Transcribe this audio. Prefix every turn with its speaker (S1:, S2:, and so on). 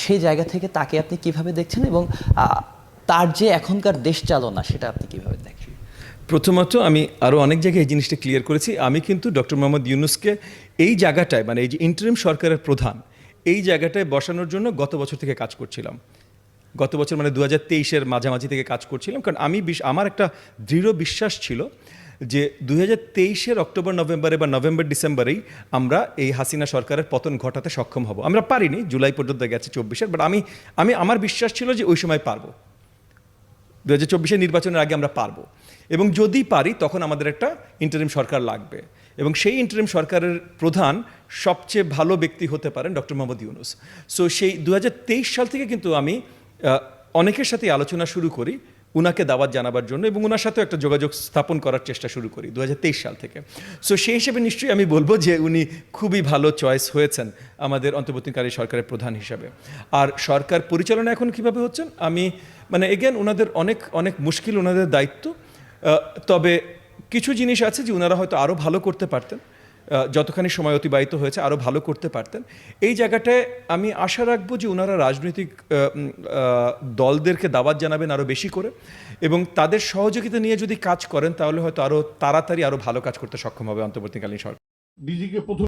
S1: সেই জায়গা থেকে তাকে আপনি কিভাবে দেখছেন এবং তার যে এখনকার দেশ চালনা সেটা আপনি কিভাবে দেখছেন?
S2: প্রথমত আমি আরও অনেক জায়গায় এই জিনিসটা ক্লিয়ার করেছি। আমি কিন্তু ডক্টর মোহাম্মদ ইউনূসকে এই জায়গাটায়, মানে এই যে ইন্টারিম সরকারের প্রধান, এই জায়গাটায় বসানোর জন্য গত বছর থেকে কাজ করছিলাম। গত বছর মানে 2023-এর মাঝামাঝি থেকে কাজ করছিলাম, কারণ আমার একটা দৃঢ় বিশ্বাস ছিল যে 2023-এর অক্টোবর নভেম্বরে বা নভেম্বর ডিসেম্বরেই আমরা এই হাসিনা সরকারের পতন ঘটাতে সক্ষম হব। আমরা পারিনি, জুলাই পর্যন্ত গেছে 24-এর, বাট আমার বিশ্বাস ছিল যে ওই সময় পারবো, 2024-এর নির্বাচনের আগে আমরা পারবো, এবং যদি পারি তখন আমাদের একটা ইন্টারিম সরকার লাগবে, এবং সেই ইন্টারিম সরকারের প্রধান সবচেয়ে ভালো ব্যক্তি হতে পারেন ডক্টর মোহাম্মদ ইউনূস। সো সেই 2023 সাল থেকে কিন্তু আমি অনেকের সাথে আলোচনা শুরু করি উনাকে দাওয়াত জানাবার জন্য, এবং ওনার সাথেও একটা যোগাযোগ স্থাপন করার চেষ্টা শুরু করি 2023 সাল থেকে। সো সেই হিসেবে নিশ্চয়ই আমি বলবো যে উনি খুবই ভালো চয়েস হয়েছেন আমাদের অন্তর্বর্তীকালীন সরকারের প্রধান হিসাবে। আর সরকার পরিচালনা এখন কিভাবে হচ্ছেন, আমি মানে এগেন ওনাদের অনেক অনেক মুশকিল, ওনাদের দায়িত্ব। তবে কিছু জিনিস আছে যে ওনারা হয়তো আরও ভালো করতে পারতেন, যতখানি সময় অতিবাহিত হয়েছে আরও ভালো করতে পারতেন। এই জায়গাটায় আমি আশা রাখবো যে ওনারা রাজনৈতিক দলদেরকে দাওয়াত জানাবেন আরও বেশি করে, এবং তাদের সহযোগিতা নিয়ে যদি কাজ করেন তাহলে হয়তো আরও তাড়াতাড়ি আরও ভালো কাজ করতে সক্ষম হবে অন্তর্বর্তীকালীন সরকার।
S3: ডিজিকে প্রথম